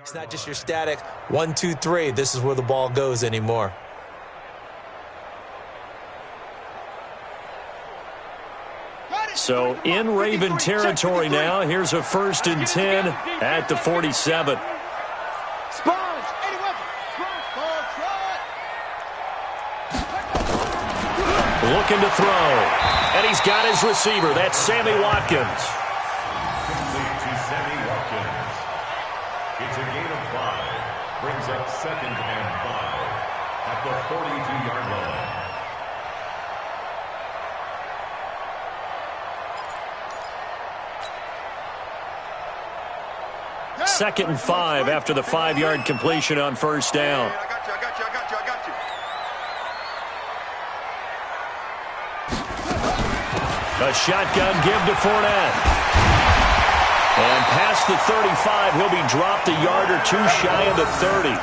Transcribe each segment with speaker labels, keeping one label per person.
Speaker 1: It's not just your static 1, 2, 3. This is where the ball goes anymore.
Speaker 2: So in Raven territory now. Here's a 1st and 10 at the 47. Looking to throw. And he's got his receiver. That's Sammy Watkins.
Speaker 3: Complete to Sammy Watkins. It's a gain of 5. Brings up 2nd and 5 at the 42-yard line.
Speaker 2: 2nd and 5 after the 5-yard completion on 1st down. A shotgun give to Fournette. And past the 35, he'll be dropped a yard or 2 shy of the 30.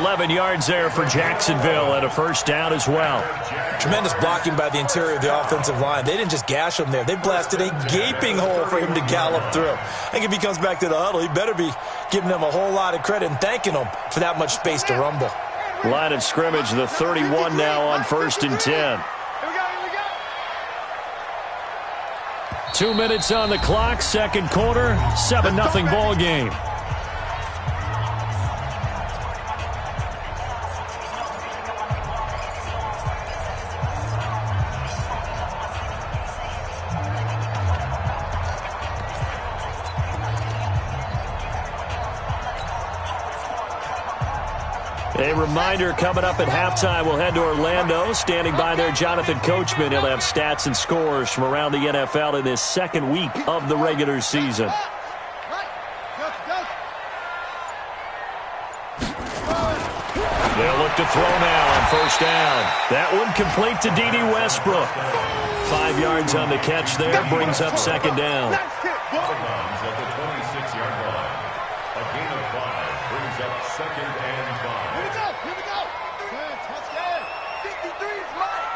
Speaker 2: 11 yards there for Jacksonville and a 1st down as well.
Speaker 1: Tremendous blocking by the interior of the offensive line. They didn't just gash him there. They blasted a gaping hole for him to gallop through. I think if he comes back to the huddle, he better be giving them a whole lot of credit and thanking them for that much space to rumble.
Speaker 2: Line of scrimmage, the 31 now on 1st and 10. 2 minutes on the clock, 2nd quarter, 7-0 ball game. A reminder, coming up at halftime, we'll head to Orlando. Standing by there, Jonathan Coachman. He'll have stats and scores from around the NFL in this 2nd week of the regular season. They'll look to throw now on 1st down. That one complete to D.D. Westbrook. 5 yards on the catch there, brings up 2nd down.
Speaker 3: At the 26-yard line. A gain of 5 brings up 2nd and 5.
Speaker 4: Here we go. Touchdown. 53 is mine.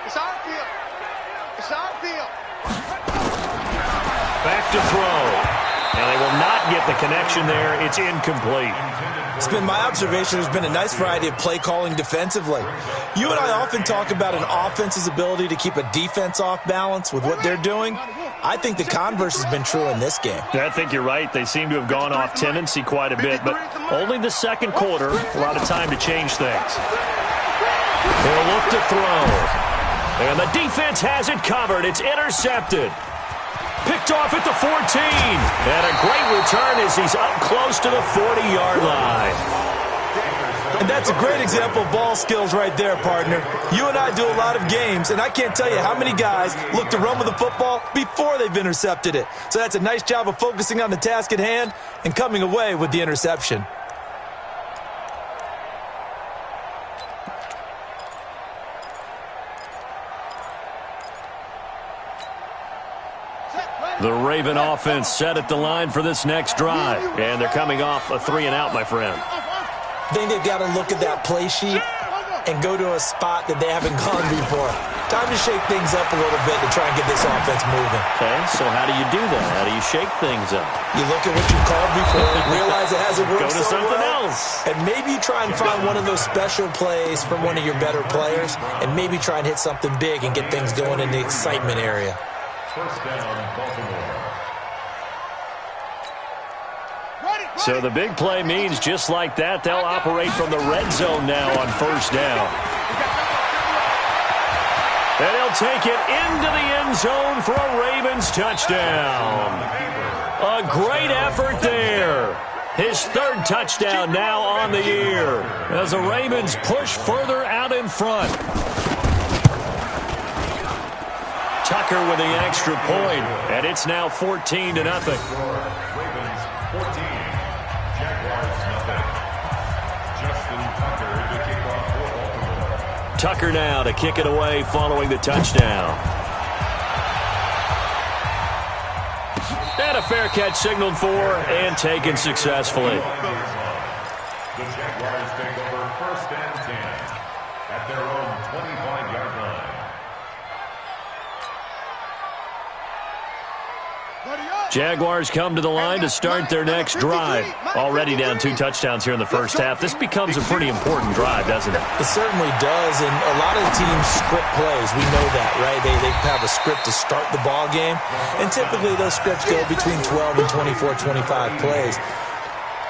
Speaker 4: It's our field. It's our field.
Speaker 2: Back to throw. And they will not get the connection there. It's incomplete.
Speaker 1: It's been my observation there's been a nice variety of play calling defensively. You and I often talk about an offense's ability to keep a defense off balance with what they're doing. I think the converse has been true in this game.
Speaker 2: I think you're right. They seem to have gone off tendency quite a bit, but only the 2nd quarter, a lot of time to change things. They'll look to throw. And the defense has it covered. It's intercepted. Picked off at the 14. And a great return as he's up close to the 40-yard line.
Speaker 1: And that's a great example of ball skills right there, partner. You and I do a lot of games, and I can't tell you how many guys look to run with the football before they've intercepted it. So that's a nice job of focusing on the task at hand and coming away with the interception.
Speaker 2: The Raven offense set at the line for this next drive. And they're coming off a 3-and-out, my friend.
Speaker 1: I think they've got to look at that play sheet and go to a spot that they haven't gone before. Time to shake things up a little bit to try and get this offense moving.
Speaker 2: Okay, so how do you do that? How do you shake things up?
Speaker 1: You look at what you called before, realize it hasn't worked
Speaker 2: Go to
Speaker 1: so
Speaker 2: something
Speaker 1: well,
Speaker 2: else.
Speaker 1: and maybe try and find one of those special plays from one of your better players, and maybe try and hit something big and get things going in the excitement area.
Speaker 3: 1st down, Baltimore.
Speaker 2: So the big play means just like that, they'll operate from the red zone now on 1st down. And he'll take it into the end zone for a Ravens touchdown. A great effort there. His 3rd touchdown now on the year as the Ravens push further out in front. Tucker with the extra point, and it's now 14-0.
Speaker 3: Ravens 14. Jaguars nothing. Justin Tucker to kick off for Baltimore.
Speaker 2: Tucker now to kick it away following the touchdown. And a fair catch signaled for and taken successfully.
Speaker 3: The Jaguars take over 1st and 10 at their own 25-yard line.
Speaker 2: Jaguars come to the line to start their next drive. Already down 2 touchdowns here in the first half. This becomes a pretty important drive, doesn't it?
Speaker 1: It certainly does, and a lot of the teams script plays. We know that, right? They have a script to start the ball game, and typically those scripts go between 12 and 24, 25 plays.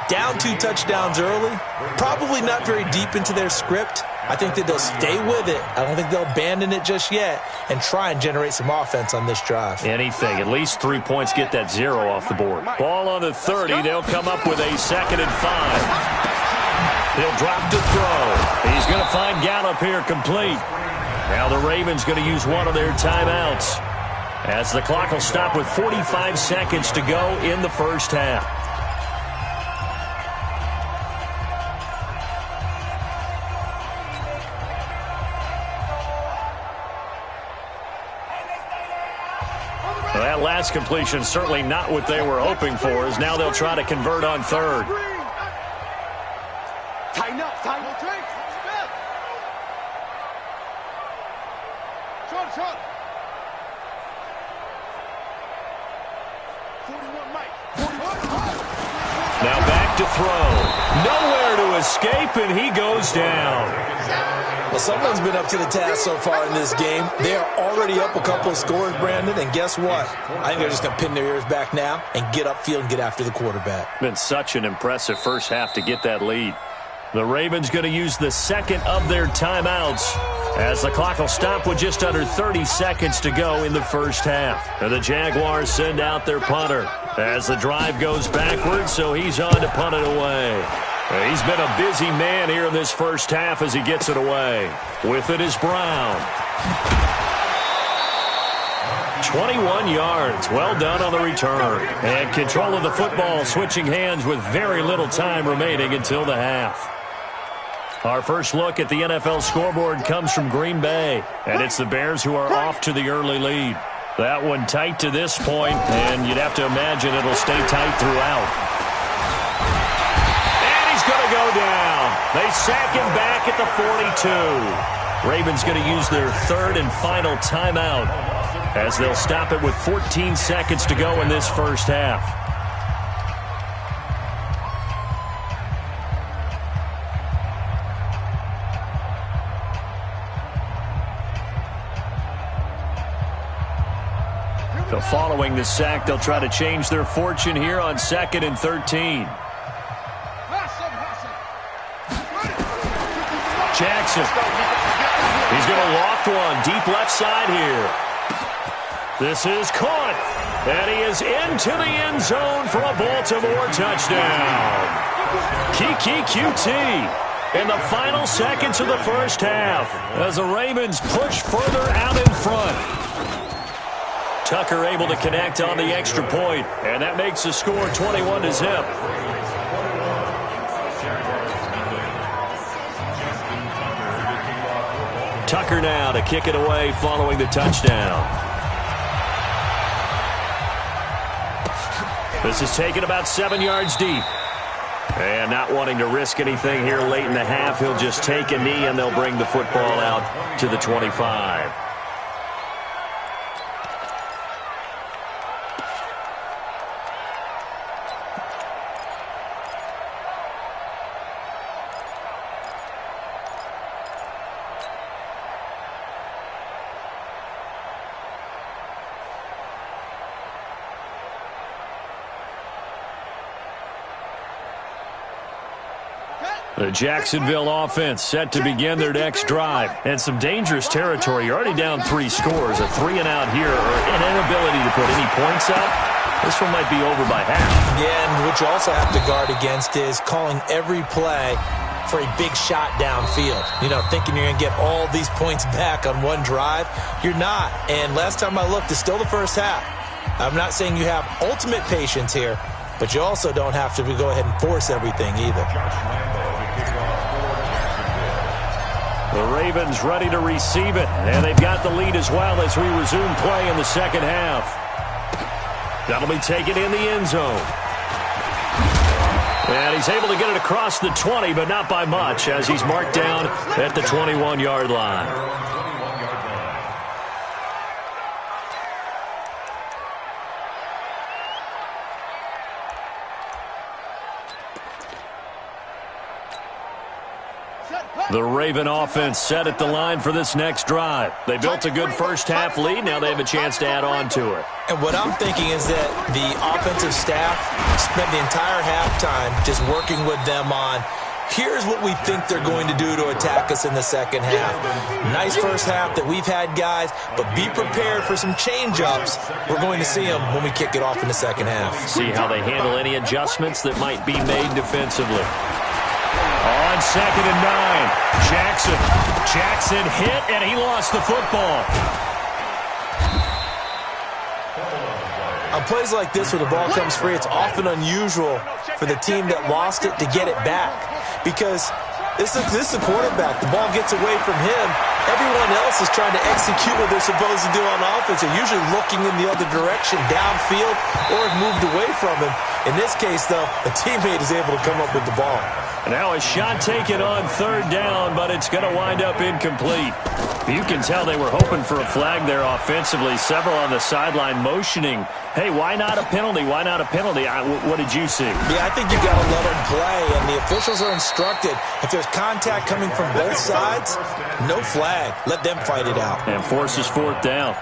Speaker 1: Down 2 touchdowns early, probably not very deep into their script. I think that they'll stay with it. I don't think they'll abandon it just yet and try and generate some offense on this drive.
Speaker 2: Anything. At least 3 points, get that 0 off the board. Ball on the 30. They'll come up with a 2nd and 5. He'll drop to throw. He's going to find Gallup here complete. Now the Ravens going to use one of their timeouts as the clock will stop with 45 seconds to go in the first half. Well, that last completion certainly not what they were hoping for, as now they'll try to convert on 3rd.
Speaker 4: Tighten up, tighten up. Short. 41, Mike. 41.
Speaker 2: Now back to throw. Nowhere to escape, and he goes down.
Speaker 1: Well, someone's been up to the task so far in this game. They are already up a couple of scores, Brandon, and guess what? I think they're just going to pin their ears back now and get upfield and get after the quarterback.
Speaker 2: Been such an impressive first half to get that lead. The Ravens going to use the 2nd of their timeouts as the clock will stop with just under 30 seconds to go in the first half. And the Jaguars send out their punter as the drive goes backwards, so he's on to punt it away. He's been a busy man here in this first half as he gets it away. With it is Brown. 21 yards. Well done on the return. And control of the football switching hands with very little time remaining until the half. Our first look at the NFL scoreboard comes from Green Bay, and it's the Bears who are off to the early lead. That one tight to this point, and you'd have to imagine it'll stay tight throughout. And he's going to go down. They sack him back at the 42. Ravens going to use their 3rd and final timeout as they'll stop it with 14 seconds to go in this first half. So following the sack, they'll try to change their fortune here on 2nd and 13. Jackson. He's going to loft one deep left side here. This is caught. And he is into the end zone for a Baltimore touchdown. Kiki QT in the final seconds of the first half as the Ravens push further out in front. Tucker able to connect on the extra point, and that makes the score 21-0. Tucker now to kick it away following the touchdown. This is taken about 7 yards deep. And not wanting to risk anything here late in the half, he'll just take a knee and they'll bring the football out to the 25. The Jacksonville offense set to begin their next drive. And some dangerous territory. You're already down 3 scores. A 3-and-out here, or an inability to put any points up. This one might be over by half.
Speaker 1: Yeah, and what you also have to guard against is calling every play for a big shot downfield. You know, thinking you're going to get all these points back on one drive. You're not. And last time I looked, it's still the first half. I'm not saying you have ultimate patience here, but you also don't have to go ahead and force everything either.
Speaker 2: The Ravens ready to receive it, and they've got the lead as well as we resume play in the second half. That'll be taken in the end zone. And he's able to get it across the 20, but not by much, as he's marked down at the 21-yard line. The Raven offense set at the line for this next drive. They built a good first-half lead. Now they have a chance to add on to it.
Speaker 1: And what I'm thinking is that the offensive staff spent the entire halftime just working with them on, here's what we think they're going to do to attack us in the second half. Nice first half that we've had, guys, but be prepared for some change-ups. We're going to see them when we kick it off in the second half.
Speaker 2: See how they handle any adjustments that might be made defensively. On 2nd and 9, Jackson hit, and he lost the football.
Speaker 1: On plays like this where the ball comes free, it's often unusual for the team that lost it to get it back. Because this is a quarterback. The ball gets away from him. Everyone else is trying to execute what they're supposed to do on offense. They're usually looking in the other direction, downfield, or moved away from him. In this case, though, a teammate is able to come up with the ball.
Speaker 2: Now a shot taken on 3rd down, but it's going to wind up incomplete. You can tell they were hoping for a flag there offensively. Several on the sideline motioning, hey, why not a penalty? Why not a penalty? What did you see?
Speaker 1: Yeah, I think you've got to let them play, and the officials are instructed. If there's contact coming from both sides, no flag. Let them fight it out.
Speaker 2: And forces 4th down.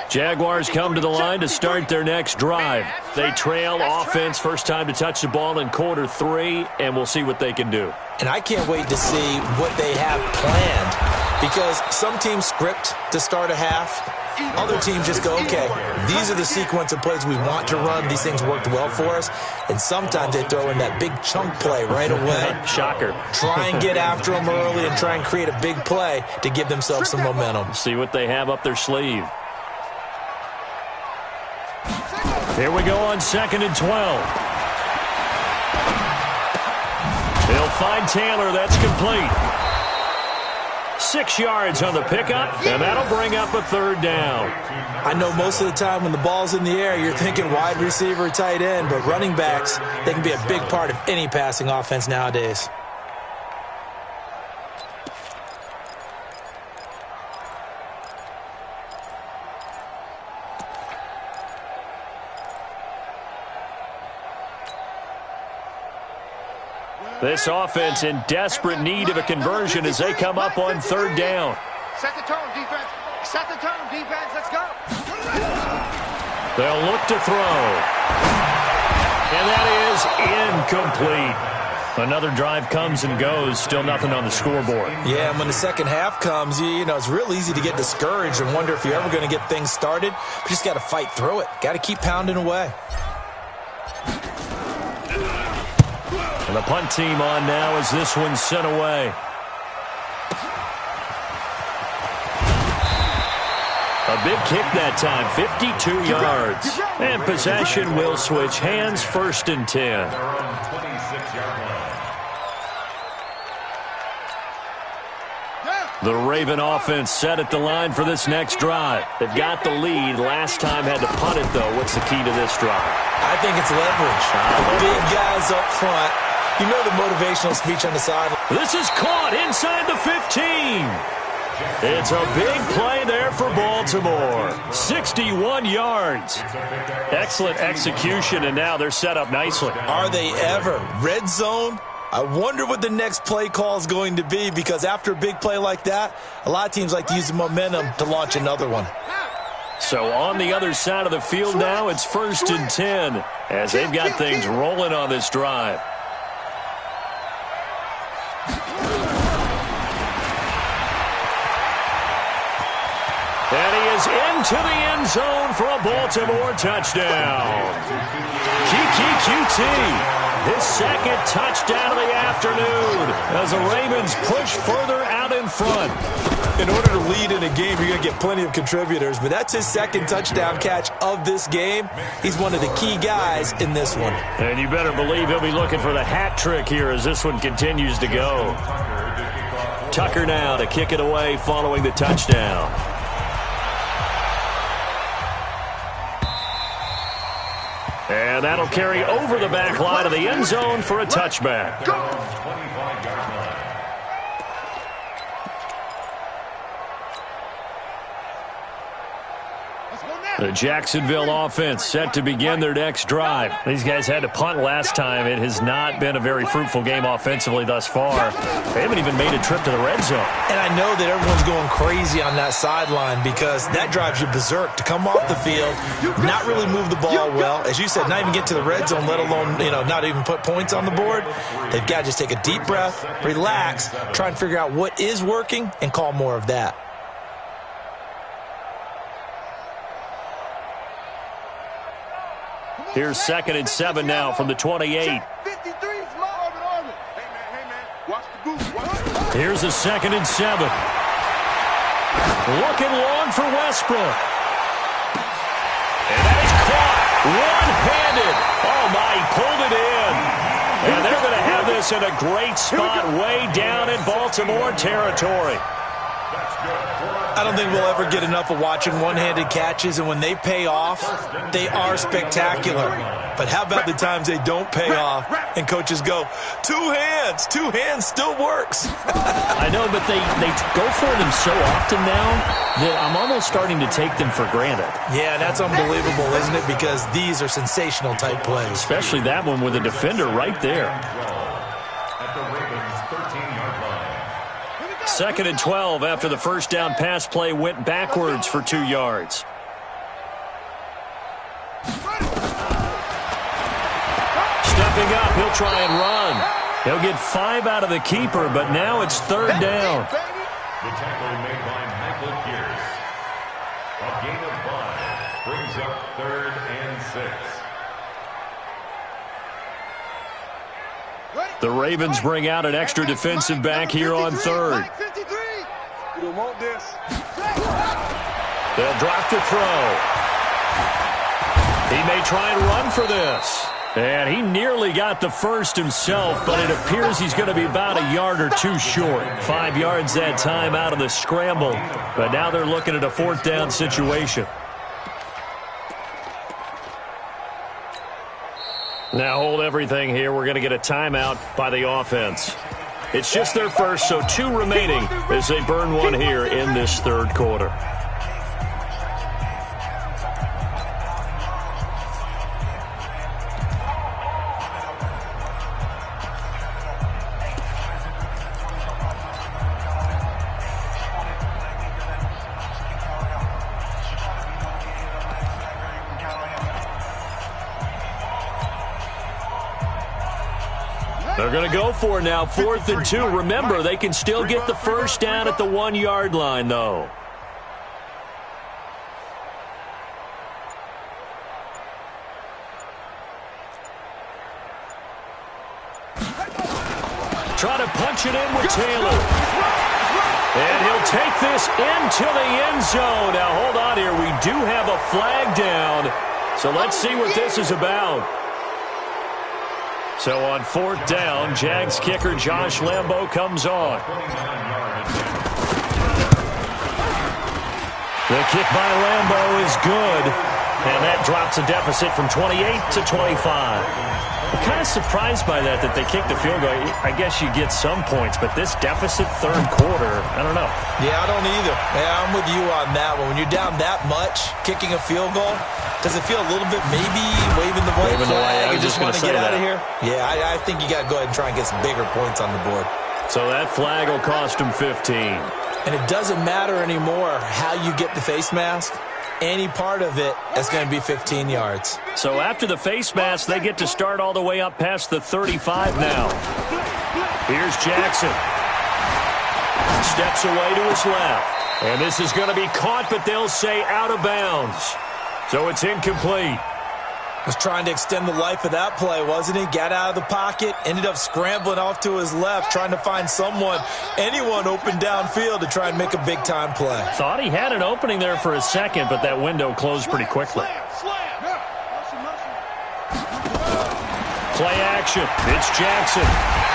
Speaker 2: Jaguars come to the line to start their next drive. They trail offense, first time to touch the ball in quarter 3, and we'll see what they can do.
Speaker 1: And I can't wait to see what they have planned, because some teams script to start a half. Other teams just go, okay, these are the sequence of plays we want to run. These things worked well for us. And sometimes they throw in that big chunk play right away.
Speaker 2: Shocker.
Speaker 1: Try and get after them early and try and create a big play to give themselves some momentum.
Speaker 2: See what they have up their sleeve. Here we go on 2nd and 12. They'll find Taylor. That's complete. 6 yards on the pickup, and that'll bring up a 3rd down.
Speaker 1: I know most of the time when the ball's in the air, you're thinking wide receiver, tight end, but running backs, they can be a big part of any passing offense nowadays.
Speaker 2: This offense in desperate need of a conversion as they come up on 3rd down.
Speaker 4: Set the tone, defense. Set the tone, defense. Let's go.
Speaker 2: They'll look to throw. And that is incomplete. Another drive comes and goes. Still nothing on the scoreboard.
Speaker 1: Yeah, and when the second half comes, you know, it's real easy to get discouraged and wonder if you're ever going to get things started. You just got to fight through it. Got to keep pounding away.
Speaker 2: And the punt team on now as this one's sent away. A big kick that time, 52 yards. And possession will switch hands, 1st and 10. The Raven offense set at the line for this next drive. They've got the lead. Last time had to punt it, though. What's the key to this drive?
Speaker 1: I think it's leverage. The big guys up front. You know the motivational speech on the sideline.
Speaker 2: This is caught inside the 15. It's a big play there for Baltimore. 61 yards. Excellent execution, and now they're set up nicely.
Speaker 1: Are they ever? Red zone? I wonder what the next play call is going to be, because after a big play like that, a lot of teams like to use the momentum to launch another one.
Speaker 2: So on the other side of the field now, it's 1st and 10 as they've got things rolling on this drive. And he is into the end zone for a Baltimore touchdown. Keke Coutee. His second touchdown of the afternoon as the Ravens push further out in front.
Speaker 1: In order to lead in a game, you're going to get plenty of contributors, but that's his second touchdown catch of this game. He's one of the key guys in this one.
Speaker 2: And you better believe he'll be looking for the hat trick here as this one continues to go. Tucker now to kick it away following the touchdown. And that'll carry over the back line of the end zone for a touchback. The Jacksonville offense set to begin their next drive. These guys had to punt last time. It has not been a very fruitful game offensively thus far. They haven't even made a trip to the red zone.
Speaker 1: And I know that everyone's going crazy on that sideline because that drives you berserk to come off the field, not really move the ball well. As you said, not even get to the red zone, let alone, not even put points on the board. They've got to just take a deep breath, relax, try and figure out what is working, and call more of that.
Speaker 2: Here's 2nd and 7 now from the 28. Here's a 2nd and 7. Looking long for Westbrook. And that is caught one-handed. Oh, my, he pulled it in. And they're going to have this in a great spot way down in Baltimore territory.
Speaker 1: I don't think we'll ever get enough of watching one-handed catches, and when they pay off, they are spectacular. But how about the times they don't pay off, and coaches go, two hands still works.
Speaker 2: I know, but they go for them so often now that I'm almost starting to take them for granted.
Speaker 1: Yeah, that's unbelievable, isn't it? Because these are sensational type plays.
Speaker 2: Especially that one with a defender right there. 2nd and 12 after the first down pass play went backwards for 2 yards. Stepping up, he'll try and run. He'll get 5 out of the keeper, but now it's 3rd down.
Speaker 3: The tackle made by Michael Pierce. A gain of 5 brings up 3rd and 6.
Speaker 2: The Ravens bring out an extra defensive back here on 3rd. They'll drop to throw. He may try and run for this. And he nearly got the first himself, but it appears he's going to be about a yard or 2 short. 5 yards that time out of the scramble. But now they're looking at a 4th down situation. Now hold everything here. We're going to get a timeout by the offense. It's just their first, so 2 remaining as they burn one here in this 3rd quarter. They're going to go for it now, 4th and 2. Remember, they can still get the first down at the 1-yard line, though. Try to punch it in with Taylor. And he'll take this into the end zone. Now, hold on here. We do have a flag down. So let's see what this is about. So on 4th down, Jags kicker Josh Lambo comes on. The kick by Lambo is good. And that drops a deficit from 28 to 25. I'm kind of surprised by that they kicked the field goal. I guess you get some points, but this deficit 3rd quarter, I don't know.
Speaker 1: Yeah, I don't either. Yeah, I'm with you on that one. When you're down that much, kicking a field goal, does it feel a little bit maybe waving the white flag and just want to get out of here? Yeah, I think you got to go ahead and try and get some bigger points on the board.
Speaker 2: So that flag will cost him 15.
Speaker 1: And it doesn't matter anymore how you get the face mask. Any part of it is going to be 15 yards.
Speaker 2: So after the face mask, they get to start all the way up past the 35 now. Here's Jackson. Steps away to his left. And this is going to be caught, but they'll say out of bounds. So it's incomplete.
Speaker 1: Was trying to extend the life of that play, wasn't he? Got out of the pocket, ended up scrambling off to his left, trying to find anyone open downfield to try and make a big-time play.
Speaker 2: Thought he had an opening there for a second, but that window closed pretty quickly. Play action. It's Jackson.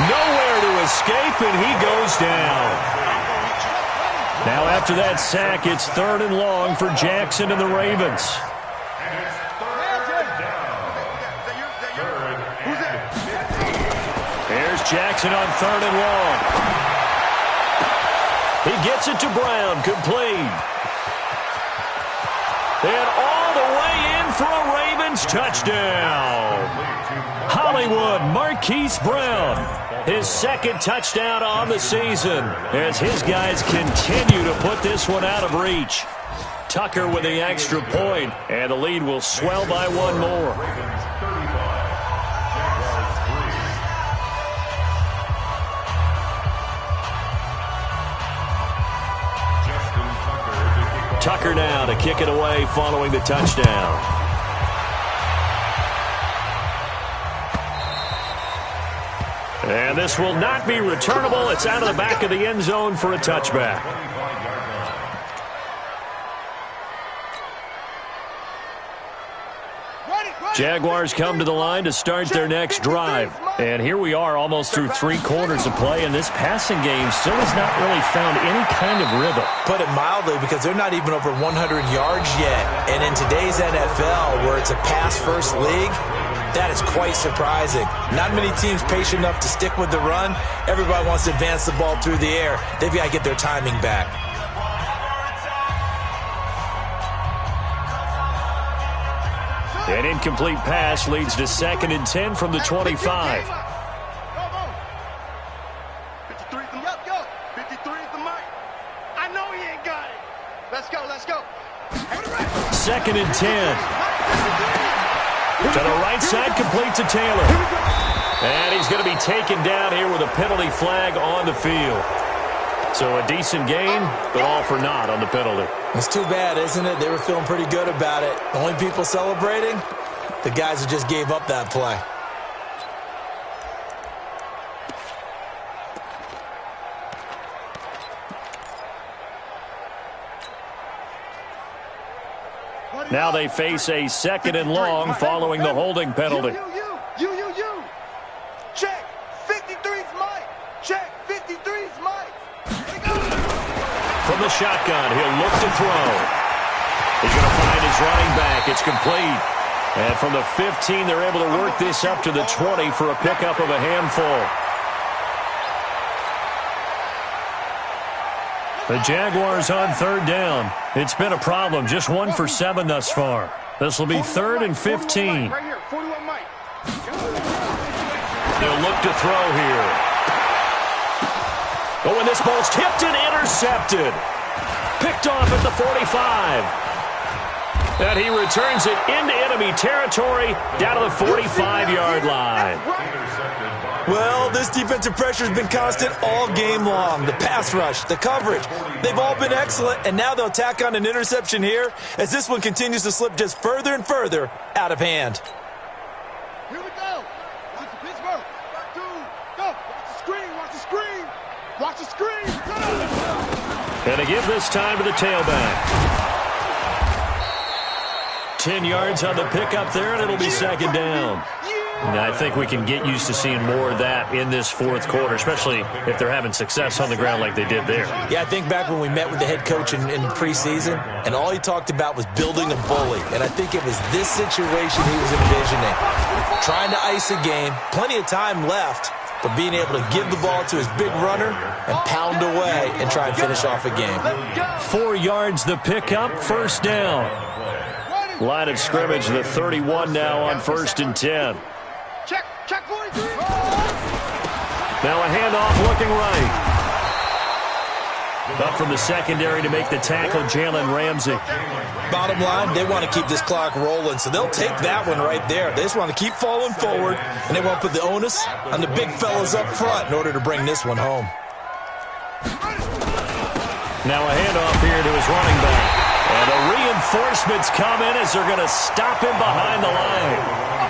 Speaker 2: Nowhere to escape, and he goes down. Now after that sack, it's 3rd and long for Jackson and the Ravens. Here's Jackson on 3rd and long. He gets it to Brown, complete. And all for a Ravens touchdown. Hollywood Marquise Brown, his second touchdown on the season as his guys continue to put this one out of reach. Tucker with the extra point, and the lead will swell by one more. Tucker now to kick it away following the touchdown. And this will not be returnable. It's out of the back of the end zone for a touchback. Jaguars come to the line to start their next drive. And here we are almost through 3 quarters of play, and this passing game still has not really found any kind of rhythm.
Speaker 1: Put it mildly, because they're not even over 100 yards yet. And in today's NFL, where it's a pass-first league, that is quite surprising. Not many teams patient enough to stick with the run. Everybody wants to advance the ball through the air. They've got to get their timing back.
Speaker 2: An incomplete pass leads to 2nd and 10 from the 25.
Speaker 4: 53 is the mic. I know he ain't got it. Let's go, let's go.
Speaker 2: 2nd and 10. To the right side, complete to Taylor. And he's going to be taken down here with a penalty flag on the field. So a decent gain, but all for naught on the penalty.
Speaker 1: It's too bad, isn't it? They were feeling pretty good about it. The only people celebrating, the guys who just gave up that play.
Speaker 2: Now they face a 2nd and long following the holding penalty.
Speaker 4: You. Check. 53's Mike. Check. 53's Mike.
Speaker 2: From the shotgun, he'll look to throw. He's going to find his running back. It's complete. And from the 15, they're able to work this up to the 20 for a pickup of a handful. The Jaguars on 3rd down. It's been a problem. Just 1 for 7 thus far. This will be 3rd and 15.
Speaker 4: Right here, 41 Mike.
Speaker 2: He'll look to throw here. Oh, and this ball's tipped and intercepted. Picked off at the 45. And he returns it into enemy territory down to the 45-yard line.
Speaker 1: Well, this defensive pressure has been constant all game long. The pass rush, the coverage, they've all been excellent, and now they'll tack on an interception here as this one continues to slip just further and further out of hand.
Speaker 4: Here we go. Watch the Pittsburgh. 2, go. Watch the screen. Watch the screen. Watch the screen.
Speaker 2: And to give this time to the tailback. 10 yards on the pickup there, and it'll be 2nd down. Now, I think we can get used to seeing more of that in this 4th quarter, especially if they're having success on the ground like they did there.
Speaker 1: Yeah, I think back when we met with the head coach in preseason, and all he talked about was building a bully. And I think it was this situation he was envisioning. Trying to ice a game, plenty of time left, but being able to give the ball to his big runner and pound away and try and finish off a game.
Speaker 2: 4 yards the pickup, 1st down. Line of scrimmage, the 31 now on 1st and 10.
Speaker 4: Check 43.
Speaker 2: Now a handoff looking right. Up from the secondary to make the tackle, Jalen Ramsey.
Speaker 1: Bottom line, they want to keep this clock rolling, so they'll take that one right there. They just want to keep falling forward, and they want to put the onus on the big fellas up front in order to bring this one home.
Speaker 2: Now a handoff here to his running back. And the reinforcements come in as they're going to stop him behind the line.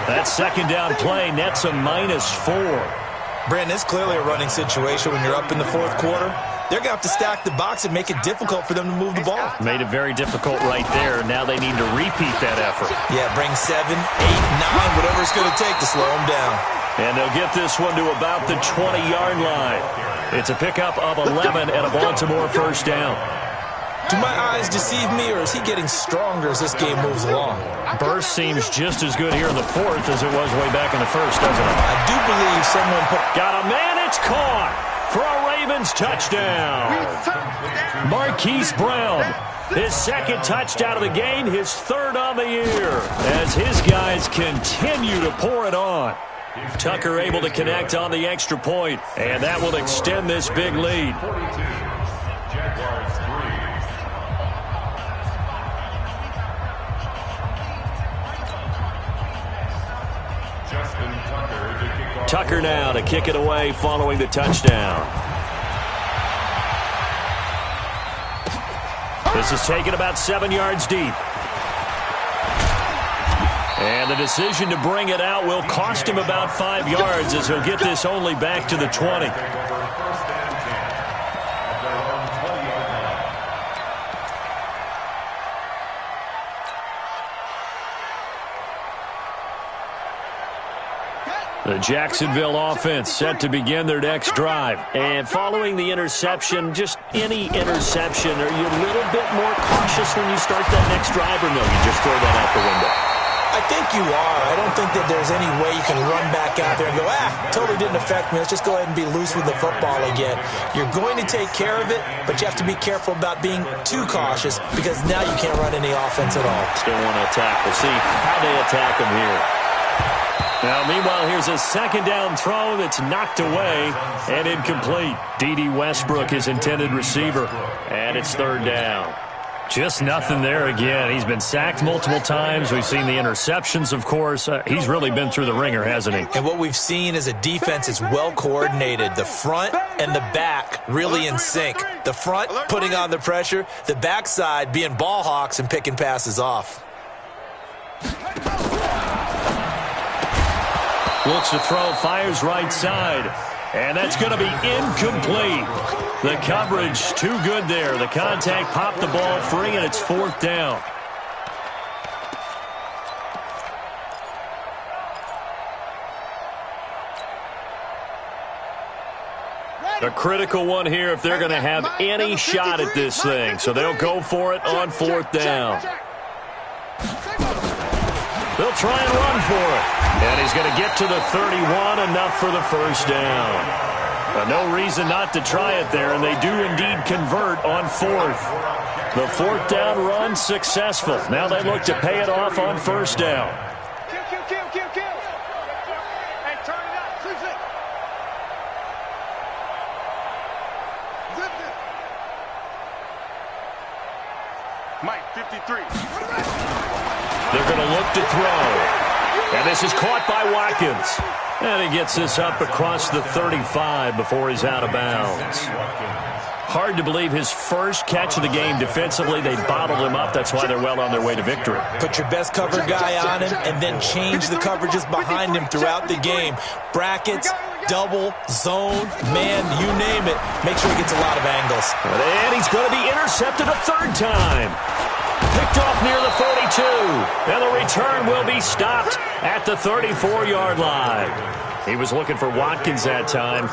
Speaker 2: That 2nd down play nets a -4.
Speaker 1: Brandon, it's clearly a running situation when you're up in the 4th quarter. They're going to have to stack the box and make it difficult for them to move the ball.
Speaker 2: Made it very difficult right there. Now they need to repeat that effort.
Speaker 1: Yeah, bring 7, 8, 9, whatever it's going to take to slow them down.
Speaker 2: And they'll get this one to about the 20-yard line. It's a pickup of 11 and a Baltimore 1st down.
Speaker 1: Do my eyes deceive me, or is he getting stronger as this game moves along?
Speaker 2: Burst seems just as good here in the 4th as it was way back in the 1st, doesn't it?
Speaker 1: I do believe someone put...
Speaker 2: Got a man, it's caught for a Ravens touchdown. Marquise Brown His second touchdown of the game, his third on the year, as his guys continue to pour it on. Tucker able to connect on the extra point, and that will extend this big lead.
Speaker 3: 42. Jaguars 3. Justin Tucker to kick off.
Speaker 2: Tucker now to kick it away following the touchdown. This is taken about 7 yards deep. And the decision to bring it out will cost him about 5 yards as he'll get this only back to the 20.
Speaker 3: First and 10 at their own 20-yard line.
Speaker 2: The Jacksonville offense set to begin their next drive. And following the interception, just any interception, are you a little bit more cautious when you start that next drive, or no, you just throw that out the window?
Speaker 1: I think you are. I don't think that there's any way you can run back out there and go, totally didn't affect me. Let's just go ahead and be loose with the football again. You're going to take care of it, but you have to be careful about being too cautious because now you can't run any offense at all.
Speaker 2: Still want to attack. We'll see how they attack him here. Now, meanwhile, here's a second down throw that's knocked away and incomplete. D.D. Westbrook, his intended receiver, and it's third down. Just nothing there again. He's been sacked multiple times. We've seen the interceptions, of course. He's really been through the ringer, hasn't he?
Speaker 1: And what we've seen is a defense that's well coordinated. The front and the back really in sync. The front putting on the pressure, the backside being ball hawks and picking passes off.
Speaker 2: Looks to throw, fires right side. And that's going to be incomplete. The coverage too good there. The contact popped the ball free, and it's fourth down. A critical one here if they're going to have any shot at this thing. So they'll go for it on fourth down. They'll try and run for it. And he's going to get to the 31, enough for the first down. No reason not to try it there, and they do indeed convert on fourth. The fourth down run successful. Now they look to pay it off on first down.
Speaker 4: Kill. Hey, turn it up. Zip it. Zip it. Mike, 53.
Speaker 2: They're going to look to throw. And this is caught by Watkins. And he gets this up across the 35 before he's out of bounds. Hard to believe his first catch of the game defensively. They bottled him up. That's why they're well on their way to victory.
Speaker 1: Put your best cover guy on him and then change the coverages behind him throughout the game. Brackets, double, zone, man, you name it. Make sure he gets a lot of angles.
Speaker 2: And he's going to be intercepted a third time. Picked off near the 42. And the return will be stopped at the 34-yard line. He was looking for Watkins that time.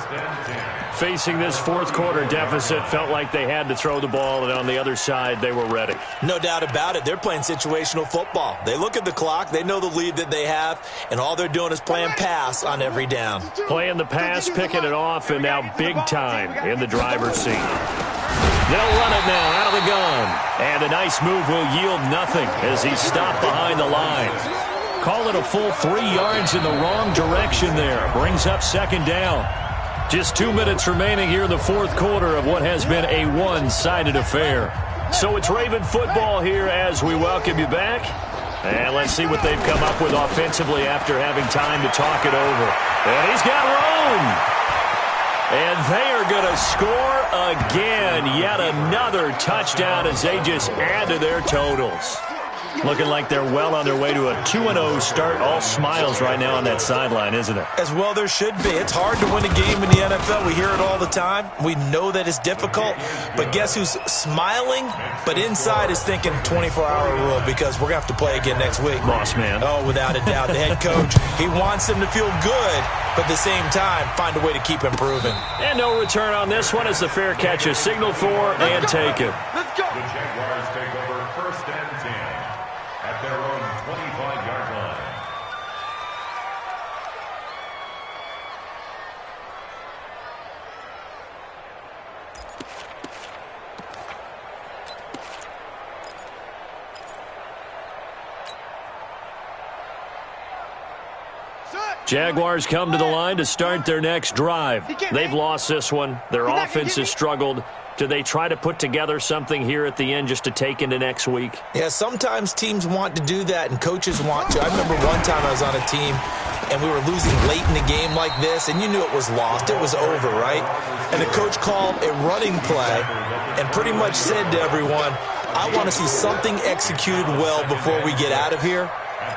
Speaker 2: Facing this fourth quarter deficit, felt like they had to throw the ball, and on the other side, they were ready.
Speaker 1: No doubt about it. They're playing situational football. They look at the clock. They know the lead that they have, and all they're doing is playing pass on every down.
Speaker 2: Playing the pass, picking it off, and now big time in the driver's seat. They'll run it now out of the gun. And a nice move will yield nothing as he's stopped behind the line. Call it a full 3 yards in the wrong direction there. Brings up second down. Just 2 minutes remaining here in the fourth quarter of what has been a one-sided affair. So it's Raven football here as we welcome you back. And let's see what they've come up with offensively after having time to talk it over. And he's got room. And they are going to score again. Yet another touchdown as they just add to their totals. Looking like they're well on their way to a 2-0 start. All smiles right now on that sideline, isn't it?
Speaker 1: As well there should be. It's hard to win a game in the NFL. We hear it all the time. We know that it's difficult. But guess who's smiling? But inside is thinking 24-hour rule because we're going to have to play again next week.
Speaker 2: Boss man.
Speaker 1: Oh, without a doubt. The head coach, he wants them to feel good, but at the same time, find a way to keep improving.
Speaker 2: And no return on this one as the fair catch is signaled for and taken.
Speaker 4: Let's go.
Speaker 3: The Jaguars take over first and 10 at their own 25-yard line.
Speaker 2: Jaguars come to the line to start their next drive. They've lost this one. Their offense has struggled. Do they try to put together something here at the end just to take into next week?
Speaker 1: Yeah, sometimes teams want to do that and coaches want to. I remember one time I was on a team and we were losing late in the game like this, and you knew it was lost. It was over, right? And the coach called a running play and pretty much said to everyone, I want to see something executed well before we get out of here.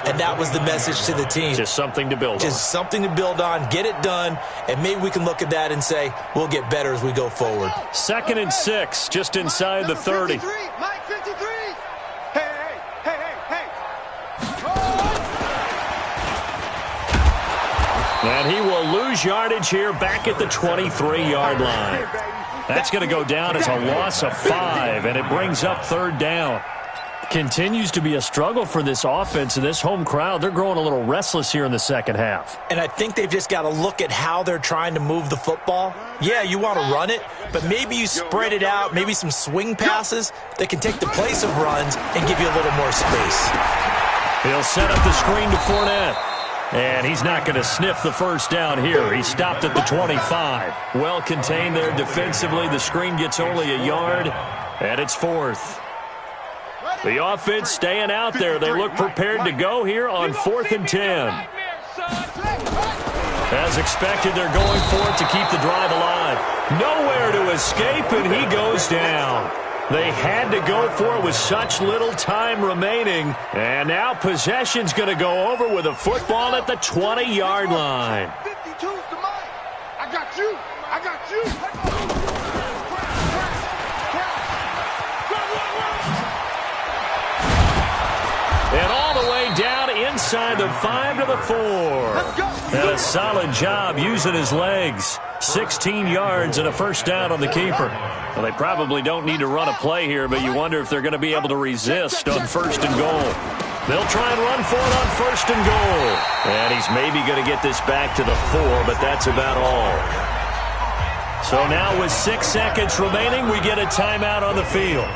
Speaker 1: And that was the message to the team.
Speaker 2: Just something to build on.
Speaker 1: Just something to build on, get it done, and maybe we can look at that and say, we'll get better as we go forward.
Speaker 2: 2nd and 6, just inside the 30.
Speaker 4: Mike 53. Hey.
Speaker 2: And he will lose yardage here back at the 23-yard line. That's going to go down as a loss of 5, and it brings up 3rd down. Continues to be a struggle for this offense and this home crowd. They're growing a little restless here in the second half.
Speaker 1: And I think they've just got to look at how they're trying to move the football. Yeah, you want to run it, but maybe you spread it out, maybe some swing passes that can take the place of runs and give you a little more space.
Speaker 2: He'll set up the screen to Fournette. And he's not going to sniff the first down here. He stopped at the 25. Well contained there defensively. The screen gets only a yard, and it's 4th. The offense staying out there. They look prepared to go here on 4th and 10. As expected, they're going for it to keep the drive alive. Nowhere to escape, and he goes down. They had to go for it with such little time remaining. And now possession's going to go over with a football at the 20-yard line.
Speaker 4: 52's to Mike. I got you.
Speaker 2: And all the way down inside the 5 to the 4. And a solid job using his legs. 16 yards and a first down on the keeper. Well, they probably don't need to run a play here, but you wonder if they're going to be able to resist on 1st and goal. They'll try and run for it on 1st and goal. And he's maybe going to get this back to the 4, but that's about all. So now with 6 seconds remaining, we get a timeout on the field.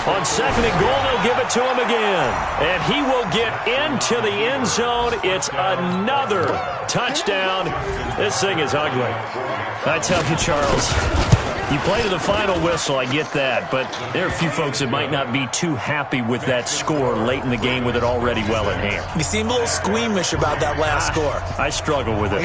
Speaker 2: On 2nd and goal, they'll give it to him again. And he will get into the end zone. It's another touchdown. This thing is ugly. I tell you, Charles, you play to the final whistle, I get that. But there are a few folks that might not be too happy with that score late in the game with it already well in hand.
Speaker 1: You seem a little squeamish about that last score.
Speaker 2: I struggle with it.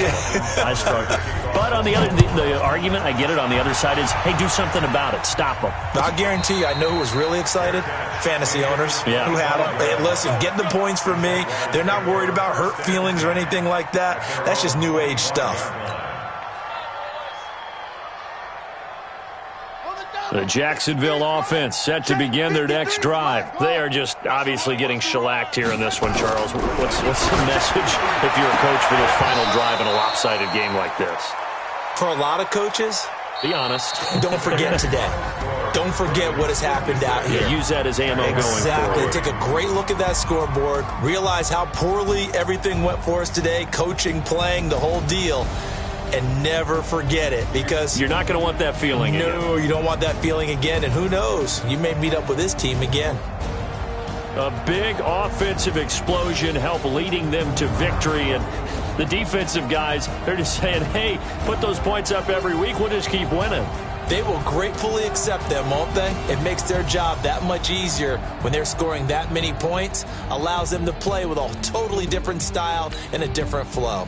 Speaker 2: I struggle. But on the other, the argument, I get it, on the other side is, hey, do something about it. Stop them.
Speaker 1: I'll guarantee you, I know who was really excited. Fantasy owners who had them. Hey, listen, get the points for me. They're not worried about hurt feelings or anything like that. That's just new age stuff.
Speaker 2: The Jacksonville offense set to begin their next drive. They are just obviously getting shellacked here in this one, Charles. What's the message if you're a coach for this final drive in a lopsided game like this?
Speaker 1: For a lot of coaches,
Speaker 2: be honest.
Speaker 1: Don't forget today. Don't forget what has happened out here.
Speaker 2: Yeah, use that as ammo going forward.
Speaker 1: Exactly. Take a great look at that scoreboard. Realize how poorly everything went for us today. Coaching, playing, the whole deal. And never forget it, because
Speaker 2: you're not going to want that feeling again.
Speaker 1: No, you don't want that feeling again. And who knows? You may meet up with this team again.
Speaker 2: A big offensive explosion helped leading them to victory. And the defensive guys, they're just saying, hey, put those points up every week. We'll just keep winning.
Speaker 1: They will gratefully accept them, won't they? It makes their job that much easier when they're scoring that many points. Allows them to play with a totally different style and a different flow.